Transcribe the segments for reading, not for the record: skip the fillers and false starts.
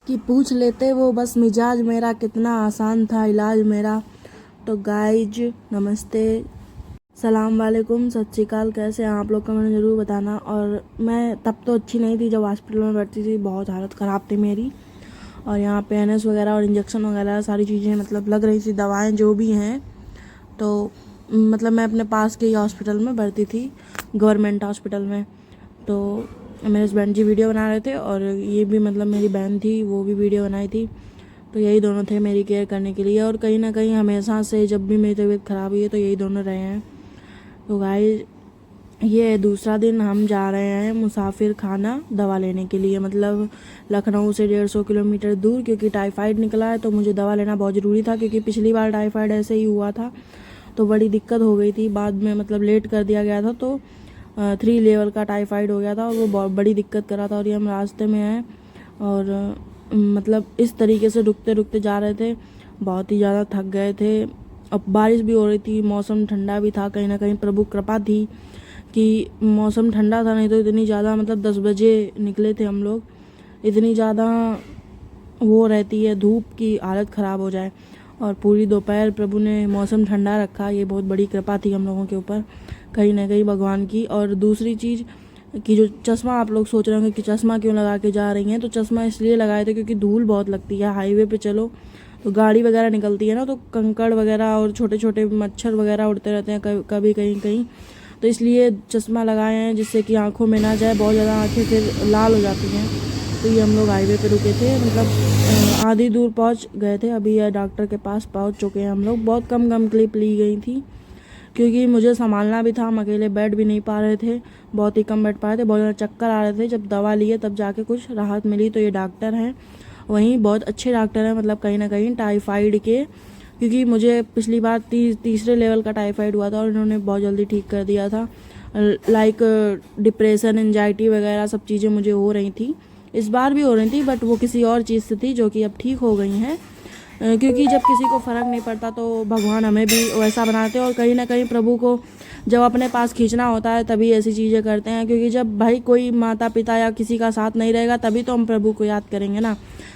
कि पूछ लेते वो बस मिजाज मेरा कितना आसान था इलाज मेरा। तो गाइज नमस्ते, सलाम वालेकुम, सत श्री अकाल। कैसे हैं आप लोग, कमेंट ज़रूर बताना। और मैं तब तो अच्छी नहीं थी जब हॉस्पिटल में बैठती थी, बहुत हालत ख़राब थी मेरी। और यहाँ पे एनएस वगैरह और इंजेक्शन वगैरह सारी चीज़ें मतलब लग रही थी, दवाएं जो भी हैं। तो मतलब मैं अपने पास के ही हॉस्पिटल में भर्ती थी, गवर्नमेंट हॉस्पिटल में। तो मेरे हस्बैंड जी वीडियो बना रहे थे और ये भी मतलब मेरी बहन थी, वो भी वीडियो बनाई थी। तो यही दोनों थे मेरी केयर करने के लिए। और कहीं ना कहीं हमेशा से जब भी मेरी तबीयत ख़राब हुई है तो यही दोनों रहे हैं। तो गाइस ये दूसरा दिन हम जा रहे हैं मुसाफिर खाना दवा लेने के लिए, मतलब लखनऊ से 150 किलोमीटर दूर, क्योंकि टाइफाइड निकला है। तो मुझे दवा लेना बहुत ज़रूरी था, क्योंकि पिछली बार टाइफाइड ऐसे ही हुआ था तो बड़ी दिक्कत हो गई थी। बाद में मतलब लेट कर दिया गया था, तो 3 लेवल का टाइफाइड हो गया था और वो बहुत बड़ी दिक्कत कर रहा था। और ये हम रास्ते में आए और मतलब इस तरीके से रुकते रुकते जा रहे थे, बहुत ही ज़्यादा थक गए थे। अब बारिश भी हो रही थी, मौसम ठंडा भी था, कहीं ना कहीं प्रभु कृपा थी कि मौसम ठंडा था, नहीं तो इतनी ज़्यादा मतलब 10 बजे निकले थे हम लोग, इतनी ज़्यादा वो रहती है धूप की हालत ख़राब हो जाए। और पूरी दोपहर प्रभु ने मौसम ठंडा रखा, ये बहुत बड़ी कृपा थी हम लोगों के ऊपर, कहीं ना कहीं भगवान की। और दूसरी चीज़ कि जो चश्मा आप लोग सोच रहे होंगे कि चश्मा क्यों लगा के जा रही हैं, तो चश्मा इसलिए लगाए थे क्योंकि धूल बहुत लगती है हाईवे पे। चलो तो गाड़ी वगैरह निकलती है ना, तो कंकड़ वगैरह और छोटे छोटे मच्छर वगैरह उड़ते रहते हैं कभी कहीं कहीं। तो इसलिए चश्मा लगाए हैं जिससे कि आंखों में ना जाए, बहुत ज़्यादा आंखें फिर लाल हो जाती हैं। तो ये हम लोग हाईवे पे रुके थे, मतलब आधी दूर पहुंच गए थे। अभी ये डॉक्टर के पास पहुंच चुके हैं हम लोग। बहुत कम क्लिप ली गई थी क्योंकि मुझे संभालना भी था, हम अकेले बैठ भी नहीं पा रहे थे, बहुत ही कम बैठ पा रहे थे, बहुत ज़्यादा चक्कर आ रहे थे। जब दवा लिए तब जाके कुछ राहत मिली। तो ये डॉक्टर हैं, वहीं बहुत अच्छे डॉक्टर हैं, मतलब कहीं ना कहीं टाइफाइड के, क्योंकि मुझे पिछली बार तीसरे लेवल का टाइफाइड हुआ था और इन्होंने बहुत जल्दी ठीक कर दिया था। लाइक डिप्रेशन, एंजाइटी वगैरह सब चीज़ें मुझे हो रही थी, इस बार भी हो रही थी, बट वो किसी और चीज़ से थी जो कि अब ठीक हो गई हैं। क्योंकि जब किसी को फ़र्क नहीं पड़ता तो भगवान हमें भी वैसा बनाते हैं। और कहीं ना कहीं प्रभु को जब अपने पास खींचना होता है तभी ऐसी चीज़ें करते हैं, क्योंकि जब भाई कोई माता पिता या किसी का साथ नहीं रहेगा तभी तो हम प्रभु को याद करेंगे ना।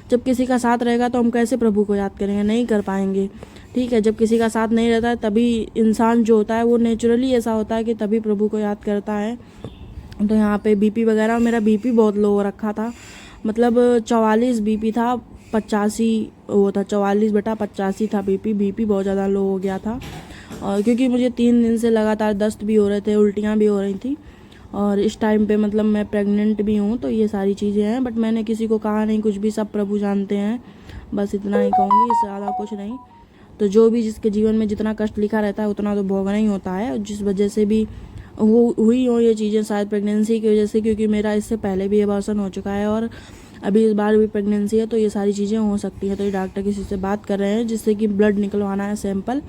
जब किसी का साथ रहेगा तो हम कैसे प्रभु को याद करेंगे, नहीं कर पाएंगे। ठीक है, जब किसी का साथ नहीं रहता है तभी इंसान जो होता है वो नेचुरली ऐसा होता है कि तभी प्रभु को याद करता है। तो यहाँ पे बीपी वगैरह, मेरा बीपी बहुत लो हो रखा था, मतलब 44 बीपी था, 85 वो था, 44/85 था बीपी बहुत ज़्यादा लो हो गया था। और क्योंकि मुझे 3 दिन से लगातार दस्त भी हो रहे थे, उल्टियाँ भी हो रही थी, और इस टाइम पे मतलब मैं प्रेग्नेंट भी हूँ। तो ये सारी चीज़ें हैं, बट मैंने किसी को कहा नहीं कुछ भी, सब प्रभु जानते हैं, बस इतना ही कहूँगी, इससे ज़्यादा कुछ नहीं। तो जो भी जिसके जीवन में जितना कष्ट लिखा रहता है उतना तो भोगना ही होता है। और जिस वजह से भी हुई हो ये चीज़ें, शायद प्रेगनेंसी की वजह से, क्योंकि मेरा इससे पहले भी अबॉर्शन हो चुका है और अभी इस बार भी प्रेगनेंसी है, तो ये सारी चीज़ें हो सकती हैं। तो ये डॉक्टर किसी से बात कर रहे हैं जिससे कि ब्लड निकलवाना है, सैंपल,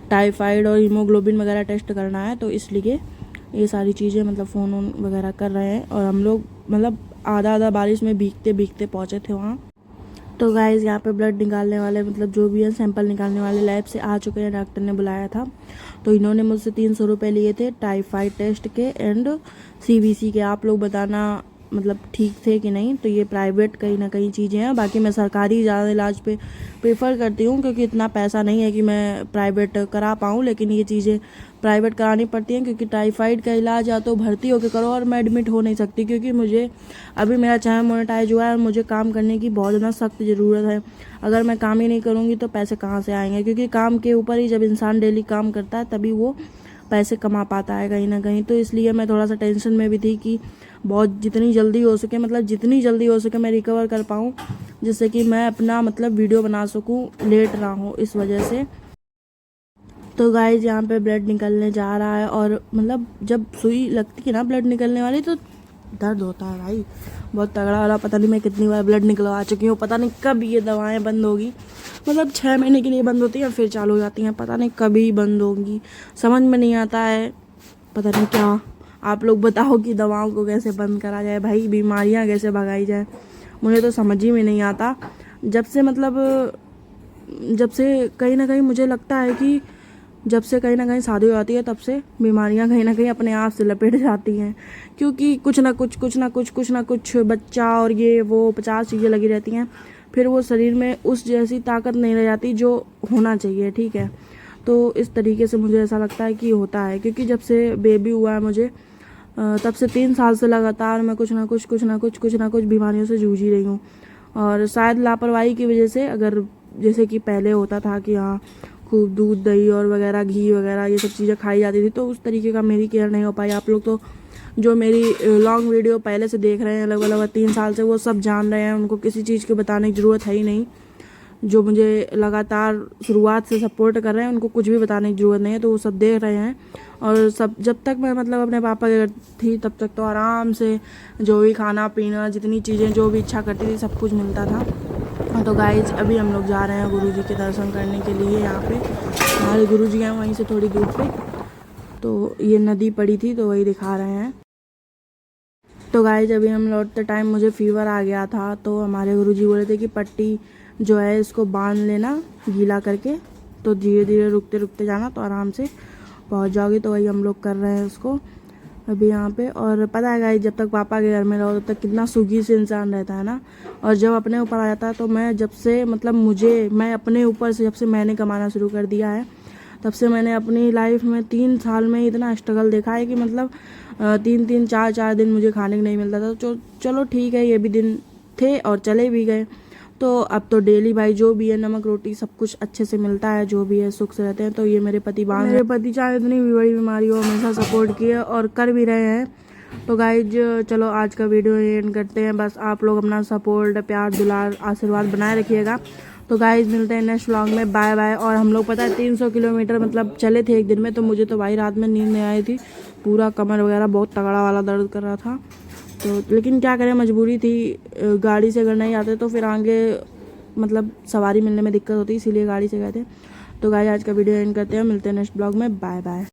टाइफाइड और हीमोग्लोबिन वगैरह टेस्ट करना है। तो इसलिए ये सारी चीज़ें मतलब फ़ोन वोन वगैरह कर रहे हैं। और हम लोग मतलब आधा बारिश में भीगते भीगते पहुँचे थे वहाँ। तो गाइस यहाँ पे ब्लड निकालने वाले, मतलब जो भी है सैंपल निकालने वाले लैब से आ चुके हैं, डॉक्टर ने बुलाया था। तो इन्होंने मुझसे 300 रुपये लिए थे टाइफाइड टेस्ट के एंड सीबीसी के। आप लोग बताना मतलब ठीक थे कि नहीं। तो ये प्राइवेट कहीं ना कहीं चीज़ें हैं, बाकी मैं सरकारी ज़्यादा इलाज पे प्रेफर करती हूँ, क्योंकि इतना पैसा नहीं है कि मैं प्राइवेट करा पाऊँ, लेकिन ये चीज़ें प्राइवेट करानी पड़ती हैं, क्योंकि टाइफाइड का इलाज या तो भर्ती होकर करो, और मैं एडमिट हो नहीं सकती, क्योंकि मुझे अभी मेरा चैनल मोनेटाइज हुआ है और मुझे काम करने की बहुत ज़्यादा सख्त ज़रूरत है। अगर मैं काम ही नहीं करूँगी तो पैसे कहाँ से आएंगे, क्योंकि काम के ऊपर ही जब इंसान डेली काम करता है तभी वो पैसे कमा पाता है कहीं ना कहीं। तो इसलिए मैं थोड़ा सा टेंशन में भी थी कि बहुत जितनी जल्दी हो सके, मतलब जितनी जल्दी हो सके मैं रिकवर कर पाऊँ, जिससे कि मैं अपना मतलब वीडियो बना सकूँ, लेट ना हो इस वजह से। तो गाइज यहाँ पे ब्लड निकलने जा रहा है, और मतलब जब सुई लगती है ना ब्लड निकलने वाली तो दर्द होता है भाई, बहुत तगड़ा वाला। पता नहीं मैं कितनी बार ब्लड निकलवा चुकी हूँ, पता नहीं कब ये दवाएं बंद होगी, मतलब 6 महीने के लिए बंद होती हैं फिर चालू हो जाती हैं, पता नहीं कभी बंद होंगी, समझ में नहीं आता है, पता नहीं क्या। आप लोग बताओ कि दवाओं को कैसे बंद करा जाए भाई, बीमारियाँ कैसे भगाई जाए, मुझे तो समझ ही में नहीं आता। जब से मतलब जब से कहीं ना कहीं मुझे लगता है कि जब से कहीं ना कहीं शादी हो जाती है तब से बीमारियां कहीं ना कहीं अपने आप से लपेट जाती हैं, क्योंकि कुछ ना कुछ बच्चा और ये वो 50 चीज़ें लगी रहती हैं। फिर वो शरीर में उस जैसी ताकत नहीं रह जाती जो होना चाहिए, ठीक है। तो इस तरीके से मुझे ऐसा लगता है कि होता है, क्योंकि जब से बेबी हुआ है मुझे तब से 3 साल से लगातार मैं कुछ ना कुछ बीमारियों से जूझ ही रही हूँ। और शायद लापरवाही की वजह से, अगर जैसे कि पहले होता था कि हाँ खूब दूध दही और वगैरह घी वगैरह ये सब चीज़ें खाई जाती थी, तो उस तरीके का मेरी केयर नहीं हो पाई। आप लोग तो जो मेरी लॉन्ग वीडियो पहले से देख रहे हैं लगभग 3 साल से, वो सब जान रहे हैं, उनको किसी चीज़ के बताने की ज़रूरत है ही नहीं। जो मुझे लगातार शुरुआत से सपोर्ट कर रहे हैं उनको कुछ भी बताने की ज़रूरत नहीं है, तो वो सब देख रहे हैं। और सब जब तक मैं मतलब अपने पापा के घर थी तब तक तो आराम से जो भी खाना पीना, जितनी चीज़ें जो भी इच्छा करती थी सब कुछ मिलता था। तो गाइज अभी हम लोग जा रहे हैं गुरुजी के दर्शन करने के लिए। यहाँ पे हमारे गुरुजी हैं वहीं से थोड़ी दूर पे, तो ये नदी पड़ी थी तो वही दिखा रहे हैं। तो गाइज अभी हम लौटते टाइम मुझे फीवर आ गया था, तो हमारे गुरुजी बोले थे कि पट्टी जो है इसको बांध लेना गीला करके, तो धीरे धीरे रुकते रुकते जाना तो आराम से पहुंच जाओगे। तो वही हम लोग कर रहे हैं उसको अभी यहाँ पे। और पता है गाइस, जब तक पापा के घर में रहो तब तक कितना सुखी से इंसान रहता है ना, और जब अपने ऊपर आ जाता है तो मैं जब से मतलब मैं अपने ऊपर से जब से मैंने कमाना शुरू कर दिया है तब से मैंने अपनी लाइफ में 3 साल में इतना स्ट्रगल देखा है कि मतलब 3-3 4-4 दिन मुझे खाने को नहीं मिलता था। तो चलो ठीक है, ये भी दिन थे और चले भी गए। तो अब तो डेली भाई जो भी है नमक रोटी सब कुछ अच्छे से मिलता है, जो भी है सुख से रहते हैं। तो ये मेरे पति चाहे इतनी भी बड़ी बीमारी हो हमेशा सपोर्ट किए और कर भी रहे हैं। तो गाइज चलो आज का वीडियो एंड करते हैं। बस आप लोग अपना सपोर्ट, प्यार, दुलार, आशीर्वाद बनाए रखिएगा। तो गाइज मिलते हैं नेक्स्ट व्लॉग में, बाय बाय। और हम लोग पता है 300 किलोमीटर मतलब चले थे एक दिन में, तो मुझे तो भाई रात में नींद नहीं आई थी, पूरा कमर वगैरह बहुत तगड़ा वाला दर्द कर रहा था। तो लेकिन क्या करें, मजबूरी थी। गाड़ी से अगर नहीं आते तो फिर आगे मतलब सवारी मिलने में दिक्कत होती, इसीलिए गाड़ी से गए थे। तो गाइस आज का वीडियो एंड करते हैं, मिलते हैं नेक्स्ट ब्लॉग में, बाय बाय।